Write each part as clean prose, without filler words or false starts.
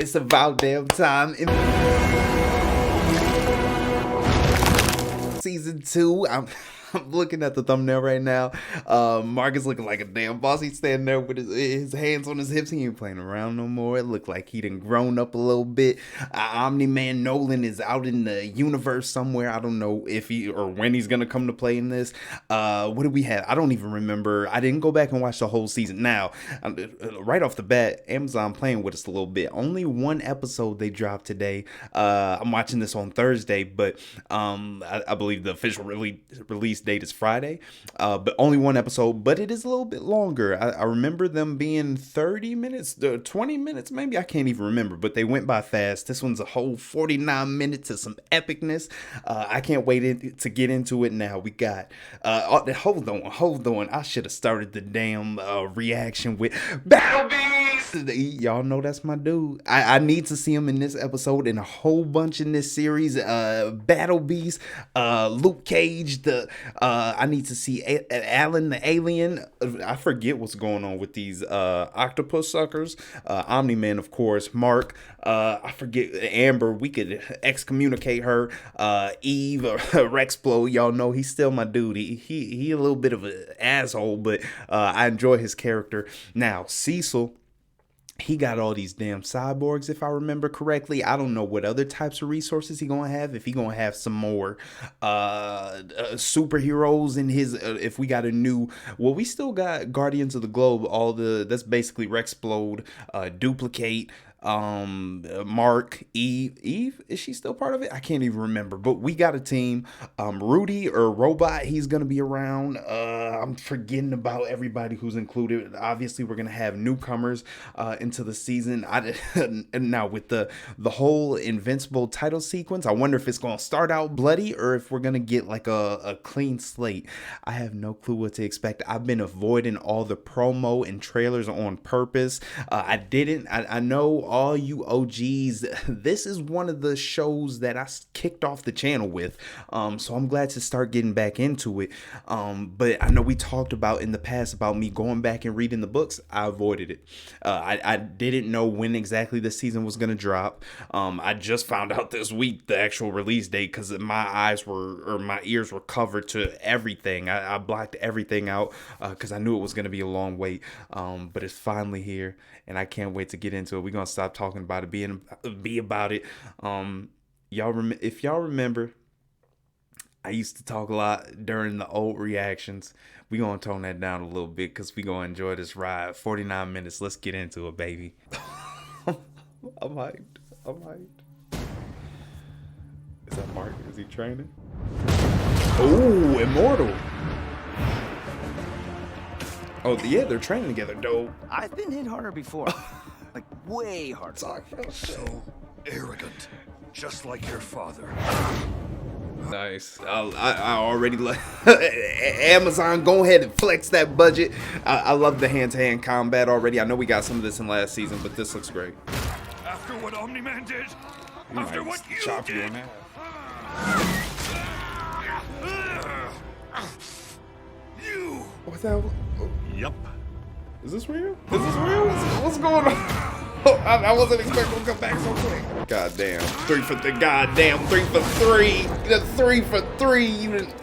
It's about damn time. Season 2. I'm looking at the thumbnail right now. Mark is looking like a damn boss. He's standing there with his hands on his hips. He ain't playing around no more. It looked like he done grown up a little bit. Omni-Man Nolan is out in the universe somewhere. I don't know if he or when he's gonna come to play in this. What do we have? I don't even remember. I didn't go back and watch the whole season. Now, right off the bat, Amazon playing with us a little bit. Only one episode they dropped today. I'm watching this on Thursday, but I believe the official release date is Friday, but only one episode, but it is a little bit longer. I remember them being 30 minutes, 20 minutes, maybe. I can't even remember, but they went by fast. This one's a whole 49 minutes of some epicness. I can't wait to get into it now. We got, hold on. I should have started the damn reaction with Battle Beast. Y'all know that's my dude. I need to see him in this episode and a whole bunch in this series. Battle Beast, Luke Cage, I need to see Alan the alien. I forget what's going on with these octopus suckers. Omni-Man, of course. Mark. I forget Amber. We could excommunicate her. Eve or Rexplode. Y'all know he's still my dude. He a little bit of an asshole, but I enjoy his character. Now Cecil. He got all these damn cyborgs, if I remember correctly. I don't know what other types of resources he gonna have. If he gonna have some more superheroes in his, if we got a new, well, we still got Guardians of the Globe. That's basically Rexplode, Duplicate, Mark, Eve, is she still part of it? I can't even remember, but we got a team. Rudy or Robot, he's gonna be around. I'm forgetting about everybody who's included. Obviously we're gonna have newcomers into the season. Now with the whole Invincible title sequence, I wonder if it's gonna start out bloody or if we're gonna get like a clean slate. I have no clue what to expect. I've been avoiding all the promo and trailers on purpose. I know all you OGs, this is one of the shows that I kicked off the channel with, so I'm glad to start getting back into it. But I know we talked about in the past about me going back and reading the books. I avoided it. I didn't know when exactly the season was going to drop. I just found out this week the actual release date because my ears were covered to everything. I blocked everything out because I knew it was going to be a long wait, but it's finally here and I can't wait to get into it. We're going to stop talking about it, be about it. If y'all remember, I used to talk a lot during the old reactions. We gonna tone that down a little bit because we gonna enjoy this ride. 49 minutes. Let's get into it, baby. I'm hyped. Is that Mark? Is he training? Oh, Immortal. Oh, yeah, they're training together, dope. I've been hit harder before. Like, way harder. So arrogant, just like your father. Nice. I already like Amazon. Go ahead and flex that budget. I love the hand-to-hand combat already. I know we got some of this in last season, but this looks great. After what Omni-Man did, after what you chop did. you in half. You. What the hell? Yep. Is this real? What's going on? I wasn't expecting to come back so quick. Goddamn. 3 for 3. Goddamn. 3 for 3. That's 3 for 3. You didn't.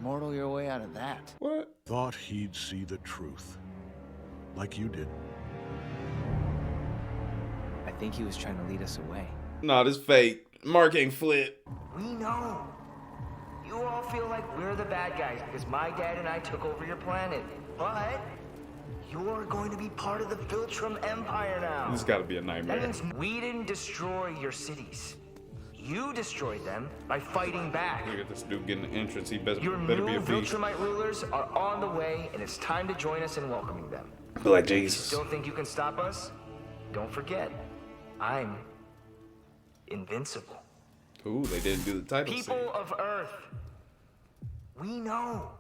Mortal your way out of that. What? Thought he'd see the truth. Like you did. I think he was trying to lead us away. Nah, this fake. Mark ain't flip. We know. You all feel like we're the bad guys because my dad and I took over your planet. But you're going to be part of the Viltrum Empire now. This gotta be a That nightmare. means we didn't destroy your cities. You destroyed them by fighting back. Look at this dude getting the entrance. He better Your be new a beast. Viltrumite rulers are on the way, and it's time to join us in welcoming them. I feel like If you Jesus. still think you can stop us? Don't forget, I'm invincible. Ooh, they didn't do the title scene. People of Earth, we know.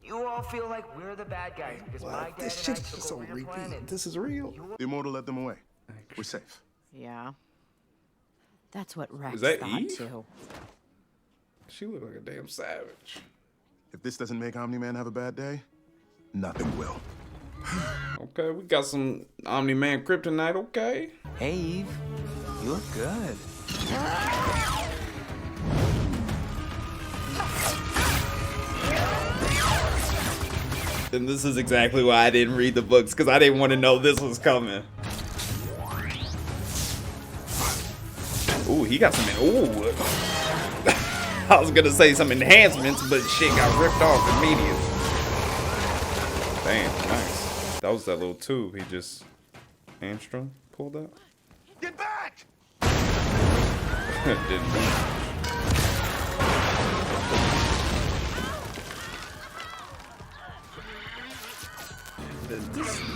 You all feel like we're the bad guys because my What? dad This and I shit is took so over your repeat. planet. This is real. The Immortal led them away. We're safe. Yeah. That's what Rex Is that thought Eve? too. She look like a damn savage. If this doesn't make Omni-Man have a bad day, nothing will. Okay, we got some Omni-Man kryptonite, okay? Hey, Eve. You look good. And this is exactly why I didn't read the books, because I didn't want to know this was coming. Ooh, he got some. Ooh. I was gonna say some enhancements, but shit got ripped off immediately. Damn, nice. That was that little tube he just hamstrung pulled out. Get back! Didn't do it.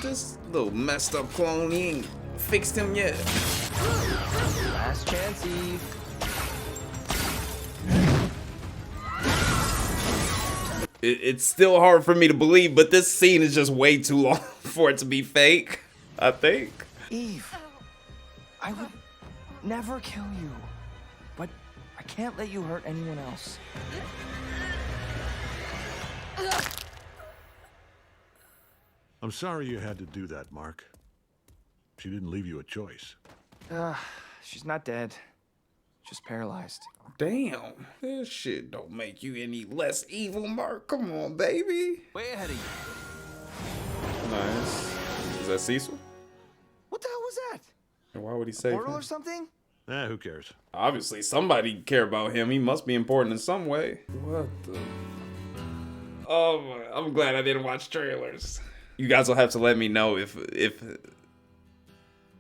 This little messed up clone, he ain't fixed him yet. Last chance, Eve. It's still hard for me to believe, but this scene is just way too long for it to be fake, I think. Eve, I would never kill you, but I can't let you hurt anyone else. I'm sorry you had to do that, Mark. She didn't leave you a choice. She's not dead, just paralyzed. Damn, this shit don't make you any less evil, Mark. Come on, baby. Way ahead of you. Nice. Is that Cecil? What the hell was that? And why would he save Portal him? or something? Who cares? Obviously, somebody care about him. He must be important in some way. What the? Oh, my. I'm glad I didn't watch trailers. You guys will have to let me know if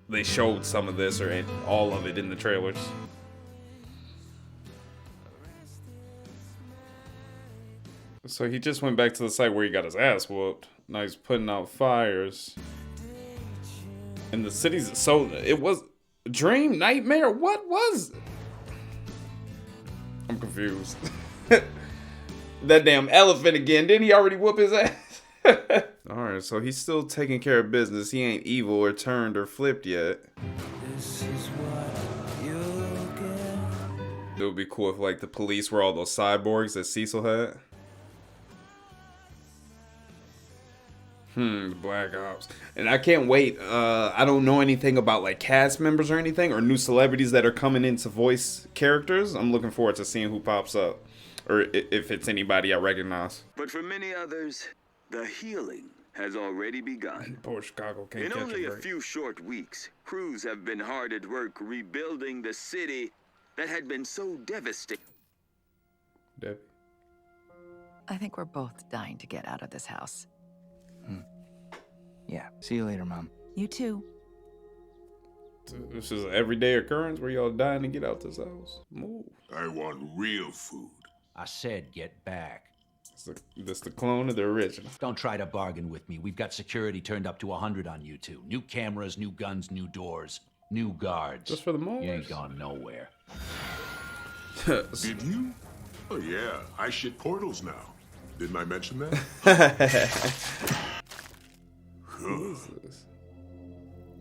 they showed some of this or all of it in the trailers. So he just went back to the site where he got his ass whooped. Now he's putting out fires. And the city's so it was dream, nightmare. What was? I'm confused. That damn elephant again. Didn't he already whoop his ass? Alright, so he's still taking care of business. He ain't evil or turned or flipped yet. It would be cool if like the police were all those cyborgs that Cecil had. The Black Ops. And I can't wait. I don't know anything about like cast members or anything or new celebrities that are coming in to voice characters. I'm looking forward to seeing who pops up or if it's anybody I recognize. But for many others, the healing has already begun. Poor Chicago can't In catch only a a break. few short weeks, crews have been hard at work rebuilding the city that had been so devastated. Debbie. I think we're both dying to get out of this house. Yeah, see you later, Mom. You too. This is an everyday occurrence where y'all dying to get out this house. Move. I want real food. I said get back. This the clone of the original. Don't try to bargain with me. We've got security turned up to 100 on you two. New cameras, new guns, new doors, new guards. Just for the moment. You ain't gone nowhere. Did you? Oh yeah, I shit portals now. Didn't I mention that? Who is this?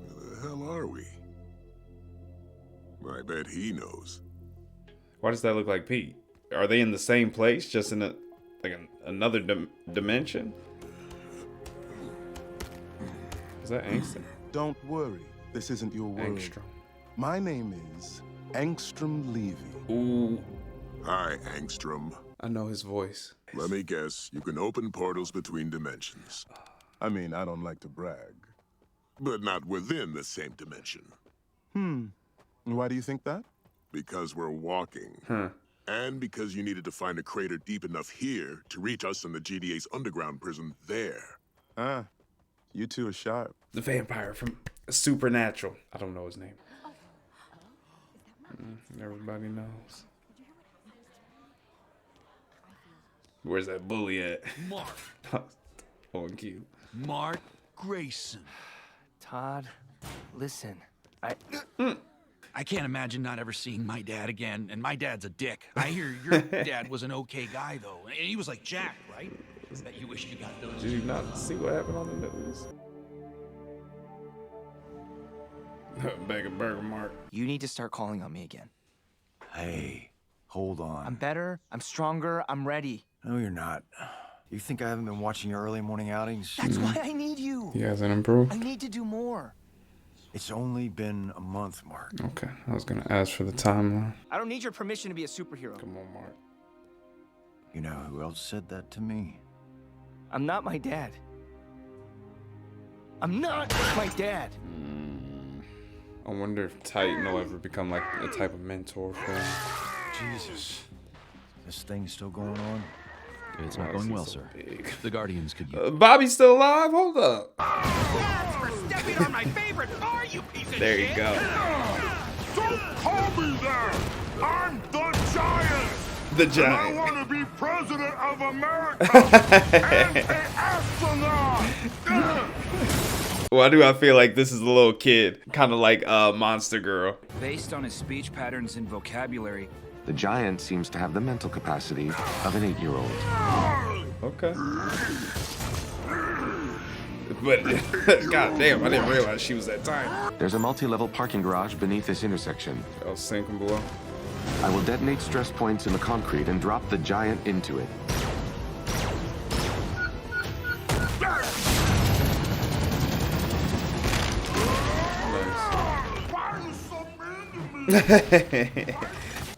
Where the hell are we? I bet he knows. Why does that look like Pete? Are they in the same place, just in another dimension? Is that Angstrom? Don't worry. This isn't your word. Angstrom. My name is Angstrom Levy. Ooh, Hi, Angstrom. I know his voice. Let me guess, you can open portals between dimensions. I mean, I don't like to brag. But not within the same dimension. Why do you think that? Because we're walking. And because you needed to find a crater deep enough here to reach us in the GDA's underground prison there. Ah, you two are sharp. The vampire from Supernatural. I don't know his name. Everybody knows. Where's that bully at? Mark. On cue. Mark Grayson. Todd, listen. I can't imagine not ever seeing my dad again, and my dad's a dick. I hear your dad was an okay guy, though. And he was like Jack, right? Bet you wish you got those. Did you not see what happened on the news? Bag of burger, Mark. You need to start calling on me again. Hey, hold on. I'm better, I'm stronger, I'm ready. No, you're not. You think I haven't been watching your early morning outings? That's why I need you. He hasn't improved. I need to do more. It's only been a month, Mark. Okay, I was gonna ask for the timeline. I don't need your permission to be a superhero. Come on, Mark. You know who else said that to me? I'm not my dad. I'm not my dad. I wonder if Titan will ever become like a type of mentor for him. Jesus. This thing's still going on? It's not going well, sir. The Guardians could use Bobby's still alive? Hold up. That's for stepping on my favorite bar, you piece of There you go. Don't call me that! I'm the Giant! The And I Giant. want to be president of America and an astronaut! Why do I feel like this is a little kid? Kind of like Monster Girl. Based on his speech patterns and vocabulary, The Giant seems to have the mental capacity of an 8-year-old. Okay. But, goddamn, I didn't realize she was that tiny. There's a multi-level parking garage beneath this intersection. I was sinking below. I will detonate stress points in the concrete and drop the Giant into it.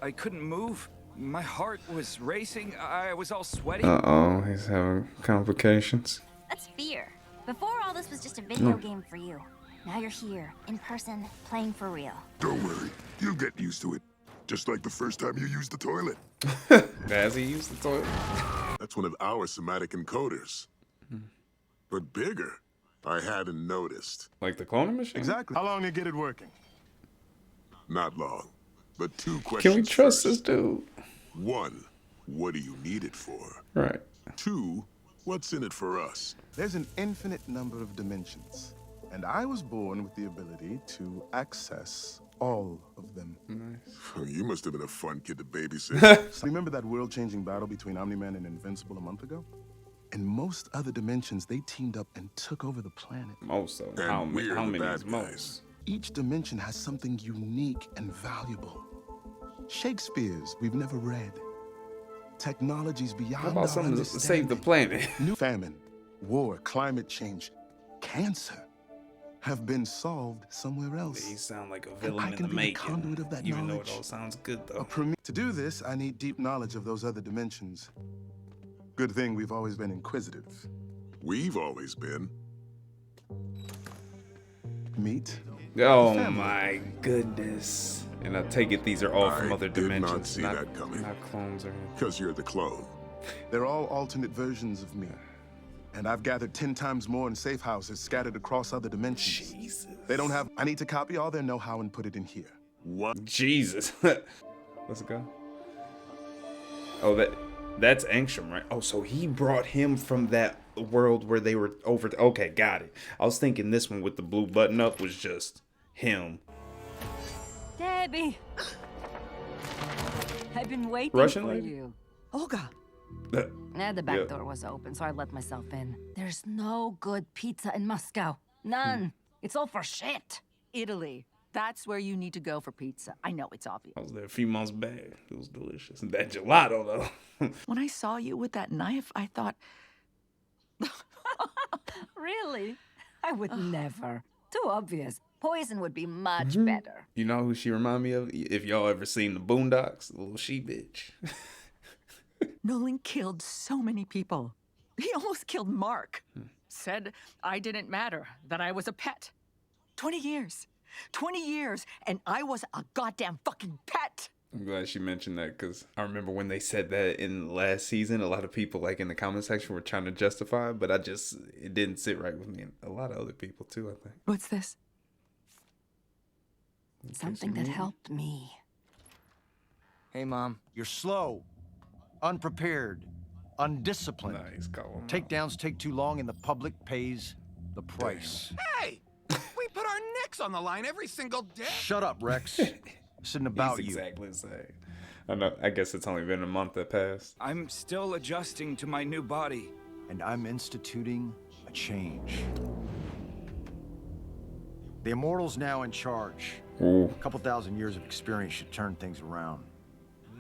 I couldn't move. My heart was racing. I was all sweaty. Uh-oh, he's having complications. That's fear. Before, all this was just a video game for you. Now you're here, in person, playing for real. Don't worry, you'll get used to it. Just like the first time you used the toilet. As he used the toilet. That's one of our somatic encoders. But bigger. I hadn't noticed. Like the cloning machine? Exactly. How long to get it working? Not long. But two questions. Can we trust first. this dude? 1, what do you need it for? Right. 2, what's in it for us? There's an infinite number of dimensions, and I was born with the ability to access all of them. You must have been a fun kid to babysit. Remember that world-changing battle between Omni-Man and Invincible a month ago? In most other dimensions, they teamed up and took over the planet. Most of them. And How we're the many bad is guys. most? Each dimension has something unique and valuable. Shakespeare's we've never read. Technologies beyond How our about something to save the understanding. planet? New famine, war, climate change, cancer have been solved somewhere else. He sound like a And villain I in the can be the making. conduit of that Even though it knowledge. all sounds good though. To do this, I need deep knowledge of those other dimensions. Good thing we've always been inquisitive. We've always been. Meet. Oh family. my goodness. And I take it these are all from I other did not dimensions. see that coming. Not clones or anything. Because you're the clone. They're all alternate versions of me. And I've gathered 10 times more in safe houses scattered across other dimensions. Jesus. They don't have. I need to copy all their know-how and put it in here. What? Jesus. Let's go. Oh, that's Angstrom, right? Oh, so he brought him from that world where they were over. Okay, got it. I was thinking this one with the blue button up was just him. Debbie! I've been waiting Russian for lady? you. Olga! Yeah. The back door was open, so I let myself in. There's no good pizza in Moscow. None. It's all for shit. Italy. That's where you need to go for pizza. I know it's obvious. I was there a few months back. It was delicious. And that gelato, though. When I saw you with that knife, I thought... Really? I would never. Too obvious. Poison would be much better. You know who she remind me of? If y'all ever seen the Boondocks, the little she bitch. Nolan killed so many people. He almost killed Mark. Said I didn't matter, that I was a pet. 20 years. 20 years, and I was a goddamn fucking pet. I'm glad she mentioned that because I remember when they said that in the last season, a lot of people like in the comment section were trying to justify it, but it didn't sit right with me and a lot of other people too, I think. What's this? Something that helped me. Hey, Mom. You're slow, unprepared, undisciplined. Nice, call him. Takedowns take too long and the public pays the price. Hey! We put our necks on the line every single day. Shut up, Rex. This isn't about He's you. exactly the same. I know. I guess it's only been a month that passed. I'm still adjusting to my new body. And I'm instituting a change. The Immortal's now in charge. Ooh. A couple thousand years of experience should turn things around.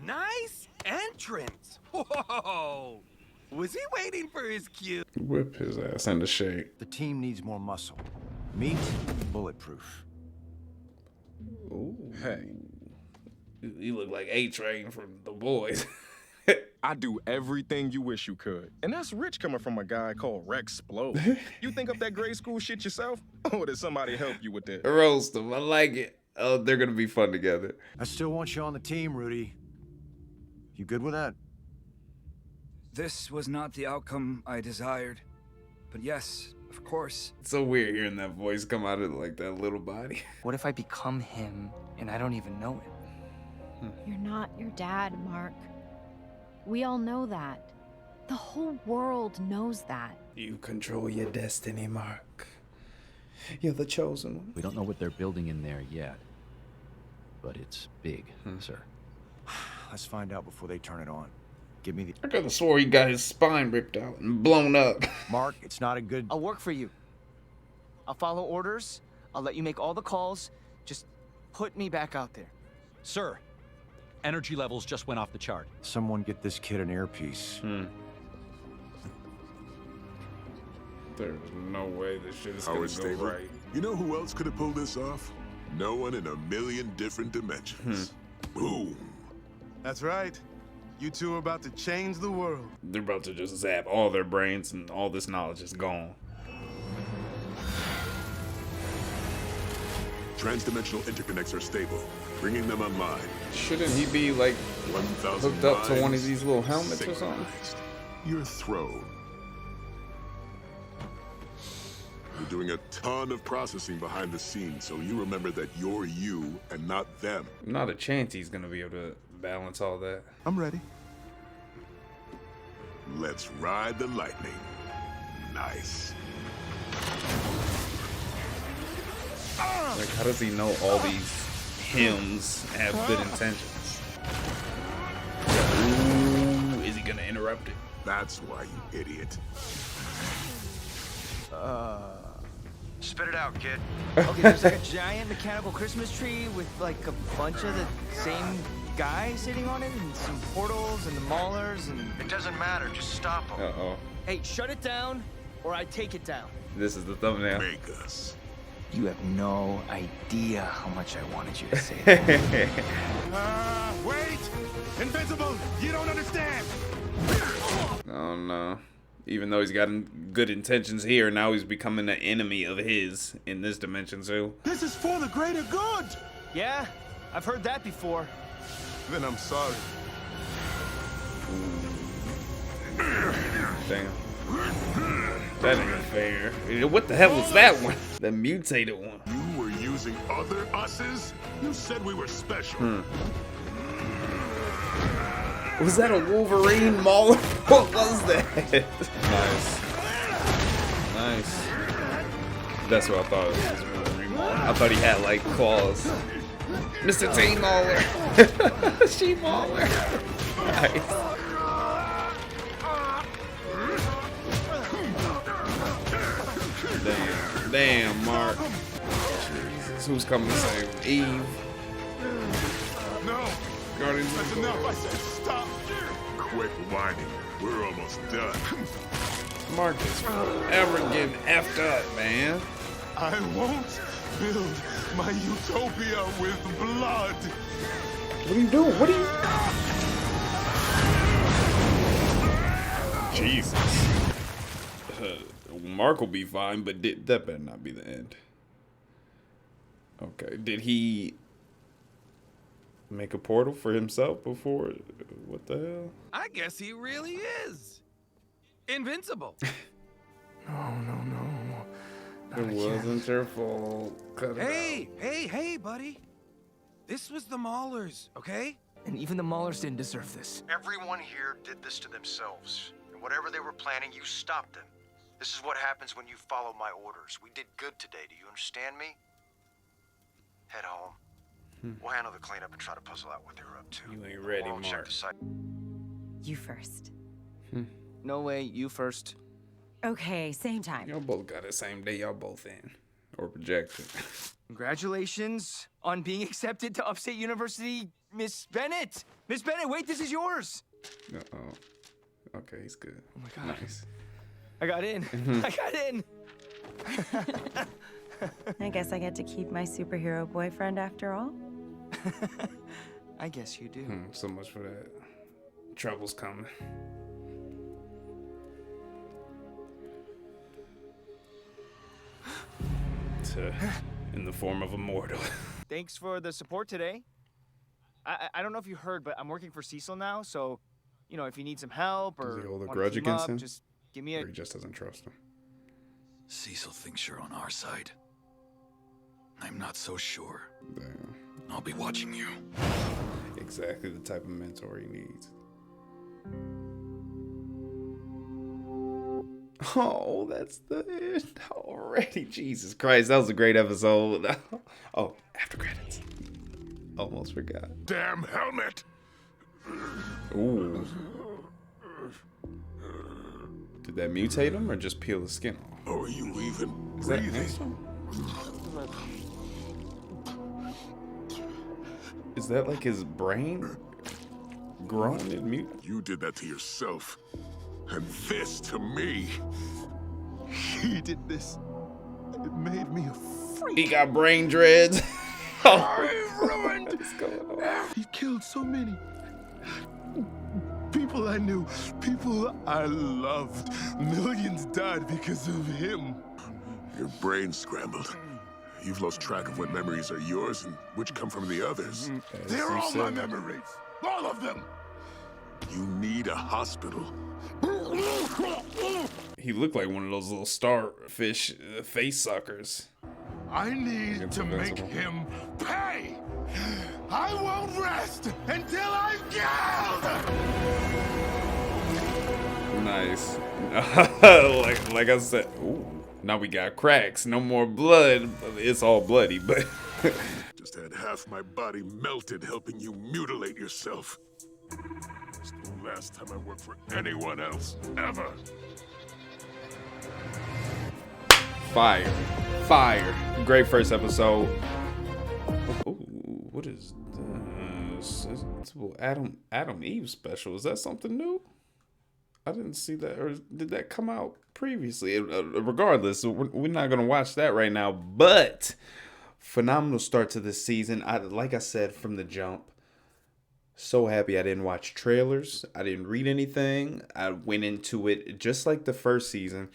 Nice entrance. Whoa! Was he waiting for his cue? Whip his ass into shape. The team needs more muscle. Meat, bulletproof. Ooh. Hey. You look like A-Train from The Boys. I do everything you wish you could. And that's rich coming from a guy called Rex Splode. You think up that grade school shit yourself? Or did somebody help you with that? Roast them. I like it. Oh, they're gonna be fun together. I still want you on the team, Rudy. You good with that? This was not the outcome I desired. But yes, of course. It's so weird hearing that voice come out of like that little body. What if I become him and I don't even know it? You're not your dad, Mark. We all know that. The whole world knows that. You control your destiny, Mark. You're the chosen one. We don't know what they're building in there yet, but it's big, sir. Let's find out before they turn it on. Give me the... I could have swore he got his spine ripped out and blown up. Mark, it's not a good... I'll work for you. I'll follow orders. I'll let you make all the calls. Just put me back out there. Sir, energy levels just went off the chart. Someone get this kid an earpiece. There's no way this shit is Howard gonna go Stable. right. You know who else could have pulled this off? No one in a million different dimensions. Boom. That's right. You two are about to change the world. They're about to just zap all their brains and all this knowledge is gone. Transdimensional interconnects are stable, bringing them online. Shouldn't he be like 1,000 hooked up to one of minds these little helmets or something? synchronized. Your throne. You're doing a ton of processing behind the scenes, so you remember that you're you and not them. Not a chance he's gonna be able to balance all that. I'm ready. Let's ride the lightning. Nice. Like, how does he know all these hymns have good intentions? Ooh, is he gonna interrupt it? That's why, you idiot. Spit it out, kid. Okay, there's like a giant mechanical Christmas tree with like a bunch of the same guy sitting on it and some portals and the maulers and... It doesn't matter, just stop them. Uh-oh. Hey, shut it down or I take it down. This is the thumbnail. Make us. You have no idea how much I wanted you to say that. Wait! Invincible! You don't understand! Oh no. Even though he's got good intentions here, now he's becoming an enemy of his in this dimension too. This is for the greater good! Yeah, I've heard that before. Then I'm sorry. Damn. That ain't fair. What the hell was that one? The mutated one. You were using other us's? You said we were special. Was that a Wolverine mauler? What was that? Nice. Nice. That's what I thought it was, Wolverine mauler. I thought he had like claws. Mr. T Mauler. She Mauler. Nice. Damn, Mark. Jesus, who's coming to save Eve? No! Guardians That's of the enough, I said stop! Quit whining. We're almost done. Mark is forever getting effed up, man. I won't build my utopia with blood! What are you doing? What are you... Jesus. Mark will be fine, but that better not be the end. Okay, did he make a portal for himself before? What the hell? I guess he really is invincible. No. It wasn't your fault. Cut it Hey, buddy. This was the Maulers, okay? And even the Maulers didn't deserve this. Everyone here did this to themselves. And whatever they were planning, you stopped them. This is what happens when you follow my orders. We did good today. Do you understand me? Head home. We'll handle the cleanup and try to puzzle out what they were up to. You ain't ready, We'll check Mark. the site. You first. No way, you first. Okay, same time. Y'all both got the same day y'all both in. Or projection. Congratulations on being accepted to Upstate University, Miss Bennett. Miss Bennett, wait, this is yours. Uh-oh. Okay, he's good. Oh my god. Nice. I got in. I got in. I guess I get to keep my superhero boyfriend after all. I guess you do. So much for that. Trouble's coming. In the form of a mortal. Thanks for the support today. I don't know if you heard, but I'm working for Cecil now, so, you know, if you need some help or Does he hold a wanna grudge team against up, him? just give me a... Or he just doesn't trust him. Cecil thinks you're on our side. I'm not so sure. Damn. I'll be watching you. Exactly the type of mentor he needs. Oh, that's the end already. Jesus Christ, that was a great episode. Oh, after credits. Almost forgot. Damn helmet! Ooh. Did that mutate him or just peel the skin off? Oh, are you even Is that breathing? handsome? Is that like his brain grown and mute? You did that to yourself. And this to me. He did this. It made me a freak. He got brain dreads. Ruined. He killed so many. People I knew, people I loved. Millions died because of him. Your brain scrambled. You've lost track of what memories are yours and which come from the others. They're all my memories. All of them. You need a hospital. He looked like one of those little starfish face suckers. I need to make Invincible. him pay. I won't rest until I've killed. Nice. like I said, ooh, now we got cracks. No more blood. It's all bloody, but Just had half my body melted helping you mutilate yourself. It's the last time I worked for anyone else, ever. Fire. Great first episode. Ooh, what is this? It's a Adam Eve special. Is that something new? I didn't see that, or did that come out previously? Regardless, we're not gonna watch that right now. But phenomenal start to this season. Like I said from the jump. So happy I didn't watch trailers. I didn't read anything. I went into it just like the first season.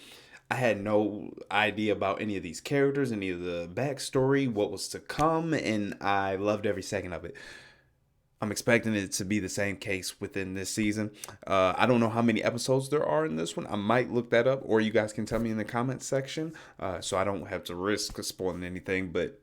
I had no idea about any of these characters, any of the backstory, what was to come, and I loved every second of it. I'm expecting it to be the same case within this season. I don't know how many episodes there are in this one. I might look that up, or you guys can tell me in the comments section, so I don't have to risk spoiling anything, but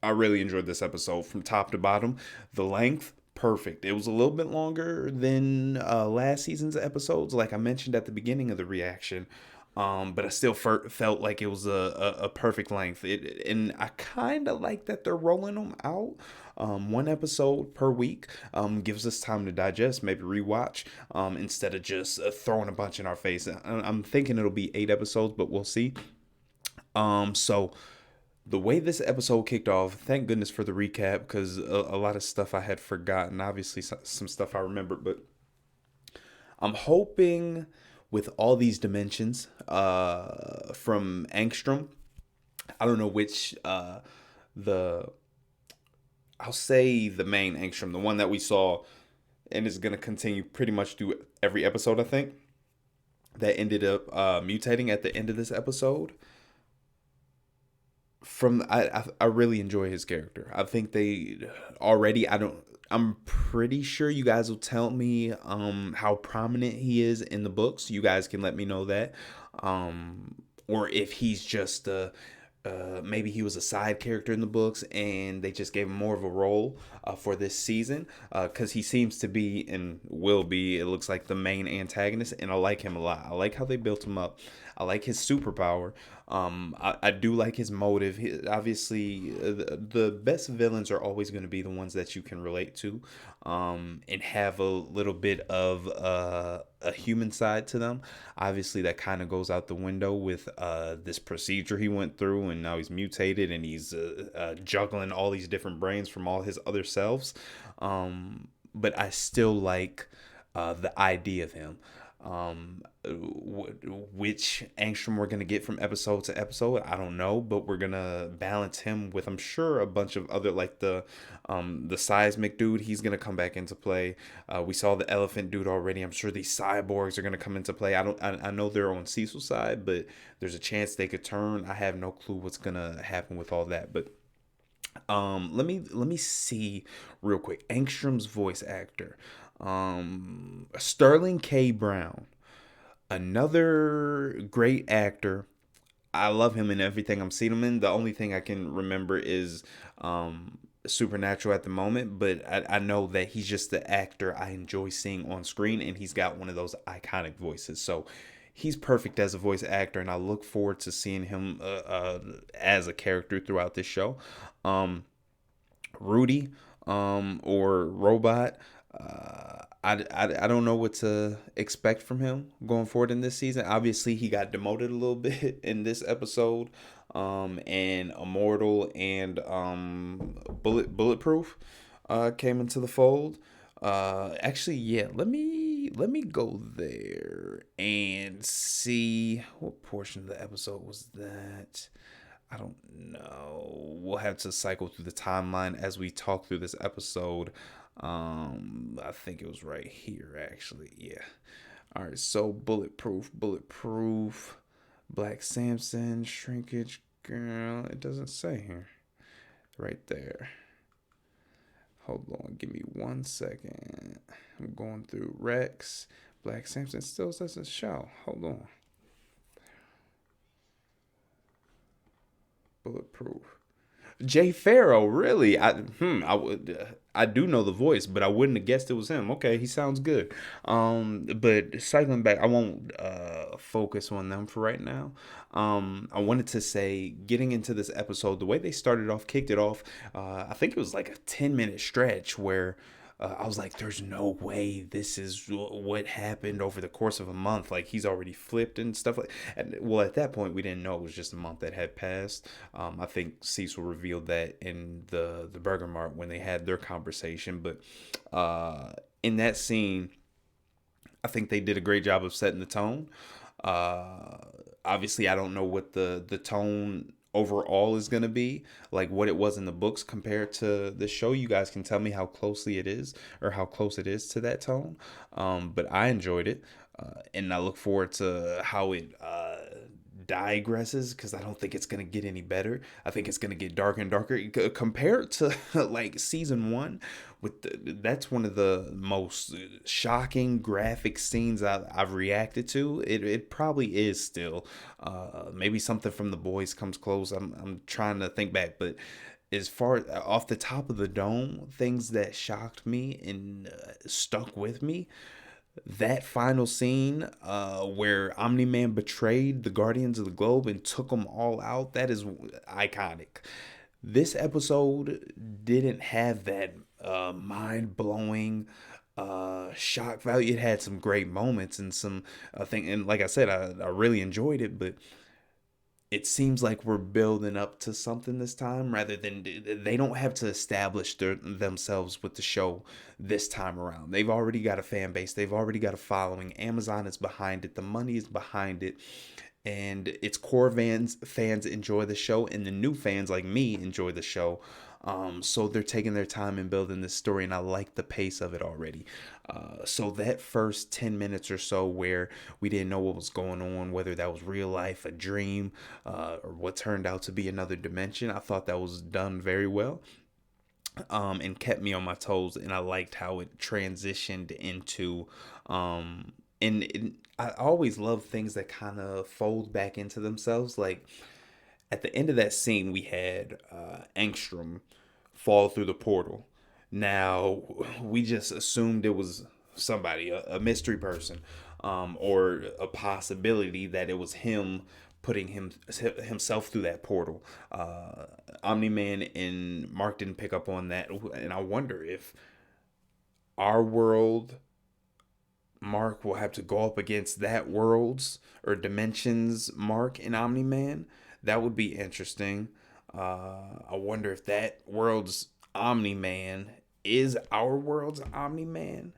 I really enjoyed this episode from top to bottom. The length, perfect. It was a little bit longer than last season's episodes, like I mentioned at the beginning of the reaction. But I still felt like it was a perfect length. And I kind of like that they're rolling them out. One episode per week gives us time to digest, maybe rewatch, instead of just throwing a bunch in our face. I'm thinking it'll be 8 episodes, but we'll see. So the way this episode kicked off, thank goodness for the recap, because a lot of stuff I had forgotten. Obviously, some stuff I remembered, but I'm hoping with all these dimensions from Angstrom, I don't know which, I'll say the main Angstrom, the one that we saw and is going to continue pretty much through every episode, I think, that ended up mutating at the end of this episode. I really enjoy his character. I think I'm pretty sure you guys will tell me how prominent he is in the books. You guys can let me know that. Or if he's just maybe he was a side character in the books and they just gave him more of a role for this season, because he seems to be and will be, it looks like, the main antagonist, and I like him a lot. I like how they built him up. I like his superpower. I do like his motive. Obviously, the best villains are always going to be the ones that you can relate to, and have a little bit of a human side to them. Obviously, that kind of goes out the window with this procedure he went through, and now he's mutated and he's juggling all these different brains from all his other selves. But I still like the idea of him. Which Angstrom we're gonna get from episode to episode, I don't know, but we're gonna balance him with, I'm sure, a bunch of other, like the seismic dude. He's gonna come back into play. We saw the elephant dude already. I'm sure these cyborgs are gonna come into play. I know they're on Cecil's side, but there's a chance they could turn. I have no clue what's gonna happen with all that, but let me see real quick. Angstrom's voice actor, Sterling K. Brown, another great actor. I love him in everything I'm seeing him in. The only thing I can remember is Supernatural at the moment, but I know that he's just the actor I enjoy seeing on screen, and he's got one of those iconic voices. So he's perfect as a voice actor, and I look forward to seeing him as a character throughout this show. Rudy, or Robot. I don't know what to expect from him going forward in this season. Obviously, he got demoted a little bit in this episode. And Immortal and Bulletproof came into the fold. Actually, yeah, let me go there and see what portion of the episode was that. I don't know. We'll have to cycle through the timeline as we talk through this episode. I think it was right here, actually. Yeah. All right. So Bulletproof, Black Samson, Shrinkage Girl. It doesn't say here. Right there. Hold on. Give me 1 second. I'm going through Rex. Black Samson still doesn't show. Hold on. Bulletproof. Jay Farrow, really? I do know the voice, but I wouldn't have guessed it was him. Okay, he sounds good. But cycling back, I won't focus on them for right now. I wanted to say, getting into this episode, the way they started off, kicked it off. I think it was like a 10-minute stretch where I was like, there's no way this is what happened over the course of a month. Like, he's already flipped and stuff like. And well, at that point, we didn't know it was just a month that had passed. I think Cecil revealed that in the Burger Mart when they had their conversation. But in that scene, I think they did a great job of setting the tone. Obviously, I don't know what the tone overall is going to be, like what it was in the books compared to the show. You guys can tell me how closely it is, or how close it is to that tone. But I enjoyed it, and I look forward to how it digresses, because I don't think it's going to get any better. I think it's going to get darker and darker compared to like season 1. That's one of the most shocking graphic scenes I've reacted to. It probably is still. Maybe something from The Boys comes close. I'm trying to think back, but as far off the top of the dome, things that shocked me and stuck with me. That final scene where Omni-Man betrayed the Guardians of the Globe and took them all out, that is iconic. This episode didn't have that mind-blowing shock value. It had some great moments and some thing, and like I said, I really enjoyed it, but it seems like we're building up to something this time, rather than they don't have to establish themselves with the show this time around. They've already got a fan base. They've already got a following. Amazon is behind it. The money is behind it. And its core fans enjoy the show, and the new fans like me enjoy the show. So they're taking their time in building this story, and I like the pace of it already. So that first 10 minutes or so where we didn't know what was going on, whether that was real life, a dream, or what turned out to be another dimension, I thought that was done very well. And kept me on my toes, and I liked how it transitioned into and I always love things that kind of fold back into themselves. Like at the end of that scene, we had Angstrom fall through the portal. Now we just assumed it was somebody, a mystery person, or a possibility that it was him putting himself through that portal. Omni-Man and Mark didn't pick up on that, and I wonder if our world, Mark will have to go up against that world's or dimensions Mark and Omni-Man. That would be interesting. I wonder if that world's Omni-Man is our world's Omni-Man,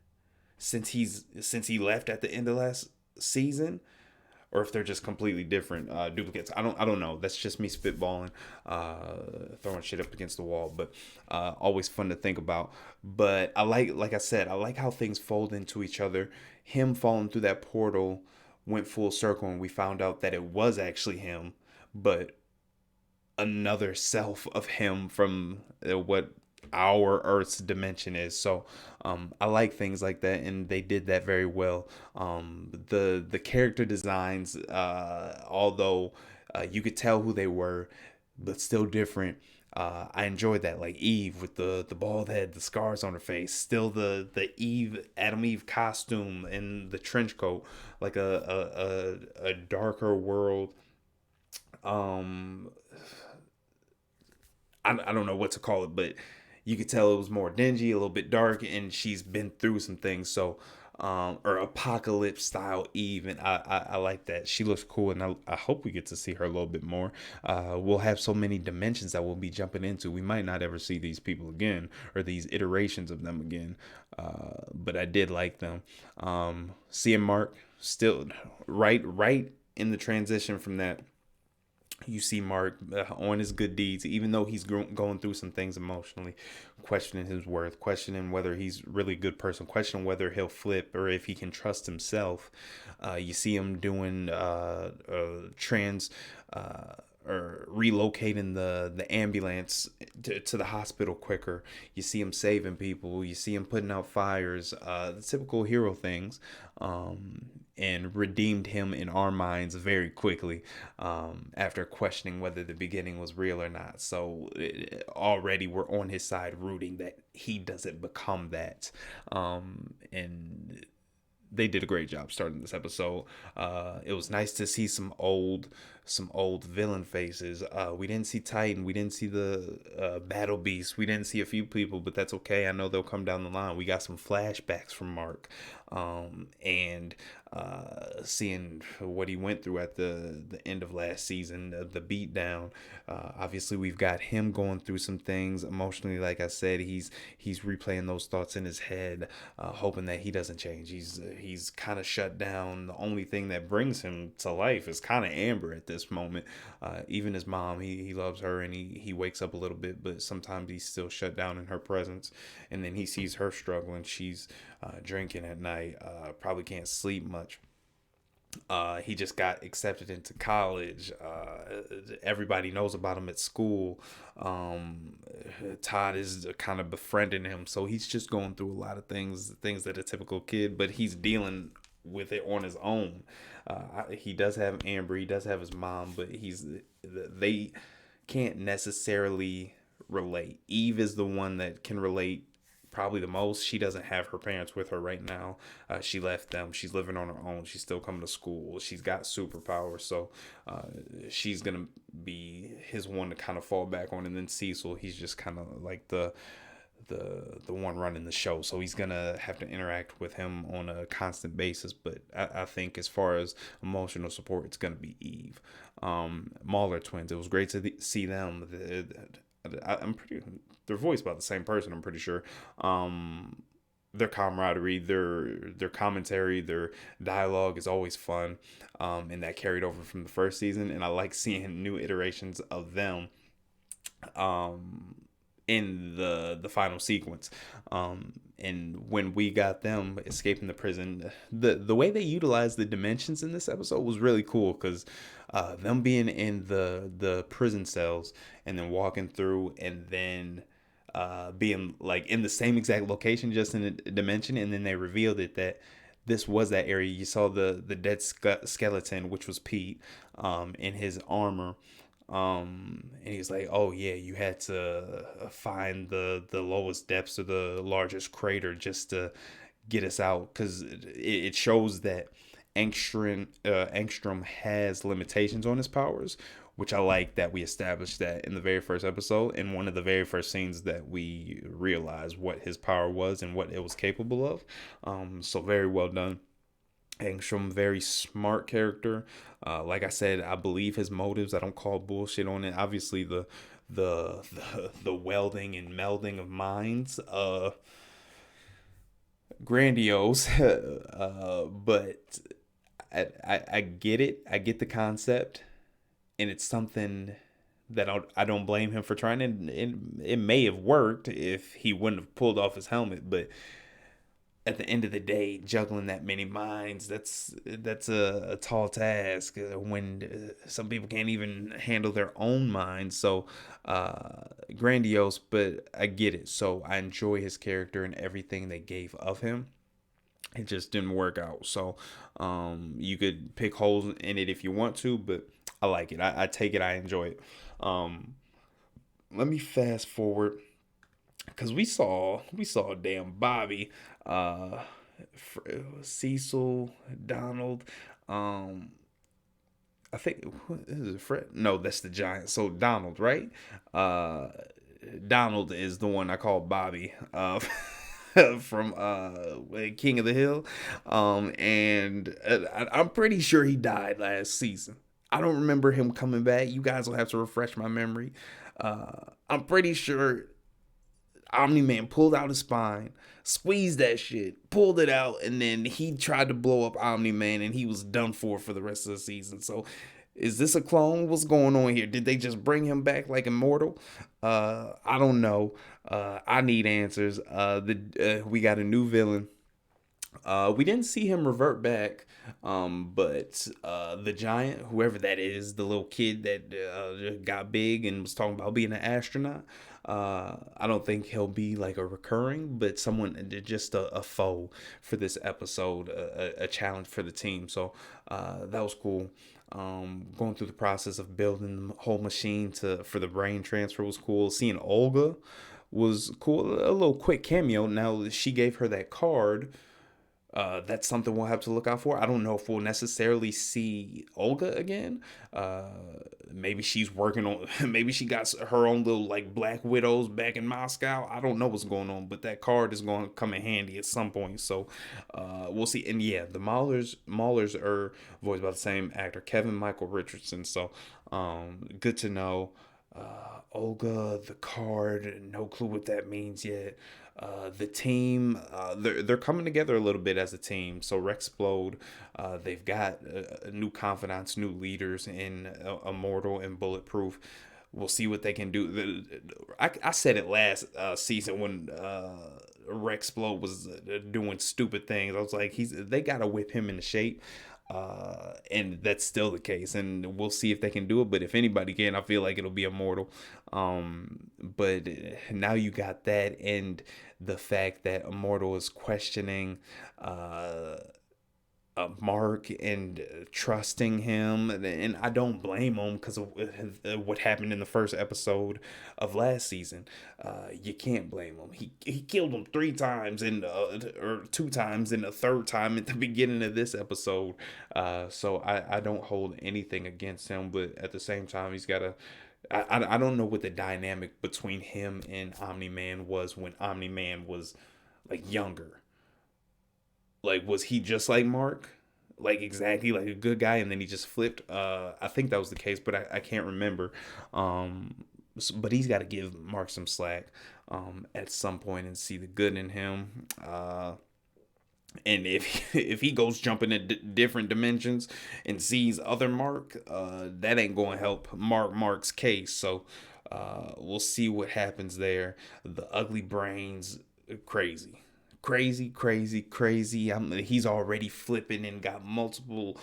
since he left at the end of last season, or if they're just completely different duplicates. I don't know. That's just me spitballing, throwing shit up against the wall. But always fun to think about. But like I said, I like how things fold into each other. Him falling through that portal went full circle, and we found out that it was actually him, but another self of him from what our Earth's dimension is. So I like things like that, and they did that very well. The character designs, although you could tell who they were, but still different. I enjoyed that, like Eve with the bald head, the scars on her face, still the Adam Eve costume and the trench coat, like a darker world. I don't know what to call it, but you could tell it was more dingy, a little bit dark, and she's been through some things. So, or apocalypse style Eve, and I like that. She looks cool, and I hope we get to see her a little bit more. We'll have so many dimensions that we'll be jumping into. We might not ever see these people again, or these iterations of them again. But I did like them. Seeing Mark still right in the transition from that. You see Mark on his good deeds, even though he's going through some things emotionally, questioning his worth, questioning whether he's really a good person, questioning whether he'll flip or if he can trust himself. You see him doing or relocating the ambulance to the hospital quicker. You see him saving people. You see him putting out fires, the typical hero things, and redeemed him in our minds very quickly, after questioning whether the beginning was real or not. So already we're on his side, rooting that he doesn't become that. And they did a great job starting this episode. It was nice to see some old villain faces. We didn't see Titan. We didn't see the Battle Beast. We didn't see a few people, but that's okay. I know they'll come down the line. We got some flashbacks from Mark, and seeing what he went through at the end of last season, the beatdown. Obviously, we've got him going through some things emotionally. Like I said, he's replaying those thoughts in his head, hoping that he doesn't change. He's kind of shut down. The only thing that brings him to life is kind of Amber at this moment. Even his mom, he loves her, and he wakes up a little bit, but sometimes he's still shut down in her presence. And then he sees her struggling. She's drinking at night, probably can't sleep much. He just got accepted into college. Everybody knows about him at school. Todd is kind of befriending him, so he's just going through a lot of things that a typical kid, but he's dealing with it on his own. He does have Amber, he does have his mom, but they can't necessarily relate. Eve is the one that can relate probably the most. She doesn't have her parents with her right now. She left them. She's living on her own. She's still coming to school. She's got superpowers, so she's gonna be his one to kind of fall back on. And then Cecil, he's just kind of like the one running the show, so he's gonna have to interact with him on a constant basis. But I think as far as emotional support, it's gonna be Eve. Mauler twins, it was great to see them. They're voiced by the same person, I'm pretty sure. Their camaraderie, their commentary, their dialogue is always fun, and that carried over from the first season. And I like seeing new iterations of them in the final sequence. And when we got them escaping the prison, the way they utilized the dimensions in this episode was really cool, because them being in the prison cells and then walking through, and then being like in the same exact location, just in a dimension, and then they revealed it that this was that area. You saw the dead skeleton, which was Pete, in his armor. And he's like, oh yeah, you had to find the lowest depths of the largest crater just to get us out, because it shows that Angstrom has limitations on his powers, which I like that we established that in the very first episode, in one of the very first scenes that we realized what his power was and what it was capable of. So very well done. Angstrom, very smart character. Like I said, I believe his motives. I don't call bullshit on it. Obviously, the welding and melding of minds, grandiose. But I get it. I get the concept, and it's something that I don't blame him for trying. And it may have worked if he wouldn't have pulled off his helmet, but at the end of the day, juggling that many minds, that's a tall task when some people can't even handle their own minds. So grandiose, but I get it. So I enjoy his character and everything they gave of him. It just didn't work out. So you could pick holes in it if you want to, but I like it. I take it. I enjoy it. Let me fast forward, because we saw damn Bobby, Cecil, Donald, I think, is it Fred? No, that's the giant. So Donald, right? Donald is the one I call Bobby, from King of the Hill, and I'm pretty sure he died last season. I don't remember him coming back. You guys will have to refresh my memory. I'm pretty sure Omni-Man pulled out his spine, squeezed that shit, pulled it out, and then he tried to blow up Omni-Man, and he was done for the rest of the season. So, is this a clone? What's going on here? Did they just bring him back like Immortal? I don't know. I need answers. We got a new villain. We didn't see him revert back, but the giant, whoever that is, the little kid that got big and was talking about being an astronaut, I don't think he'll be like a recurring, but someone, just a foe for this episode, a challenge for the team. So that was cool. Going through the process of building the whole machine for the brain transfer was cool. Seeing Olga was cool. A little quick cameo. Now she gave her that card. That's something we'll have to look out for. I don't know if we'll necessarily see Olga again. Maybe she's working on, maybe she got her own little like Black Widows back in Moscow. I don't know what's going on, but that card is going to come in handy at some point. So we'll see. And yeah, the Maulers are voiced by the same actor, Kevin Michael Richardson. So good to know. Olga, the card, no clue what that means yet. The team, they're coming together a little bit as a team. So Rexplode, they've got new confidants, new leaders in Immortal and Bulletproof. We'll see what they can do. I said it last season when Rexplode was doing stupid things. I was like, they gotta whip him into shape. And that's still the case, and we'll see if they can do it. But if anybody can, I feel like it'll be Immortal. But now you got that, and the fact that Immortal is questioning Mark and trusting him, and I don't blame him because of what happened in the first episode of last season. You can't blame him. He killed him 3 times or 2 times, and a 3rd time at the beginning of this episode. So I don't hold anything against him, but at the same time, he's got to. I don't know what the dynamic between him and Omni-Man was when Omni-Man was like younger. Like, was he just like Mark? Like, exactly like a good guy, and then he just flipped? I think that was the case, but I can't remember. But he's got to give Mark some slack at some point and see the good in him. And if he goes jumping in different dimensions and sees other Mark, that ain't going to help Mark's case. So we'll see what happens there. The ugly brains, crazy. He's already flipping and got multiple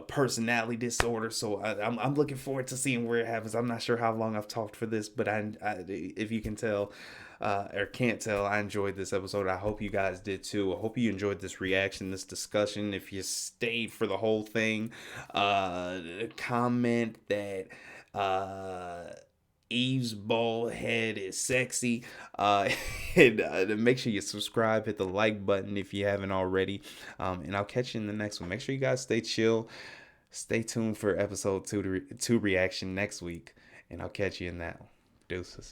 personality disorder. So I'm looking forward to seeing where it happens. I'm not sure how long I've talked for this, but if you can tell or can't tell, I enjoyed this episode. I hope you guys did too. I hope you enjoyed this reaction, this discussion. If you stayed for the whole thing, comment that Eve's bald head is sexy, and make sure you subscribe, hit the like button if you haven't already, and I'll catch you in the next one. Make sure you guys stay chill, stay tuned for episode 2 reaction next week, and I'll catch you in that one. Deuces.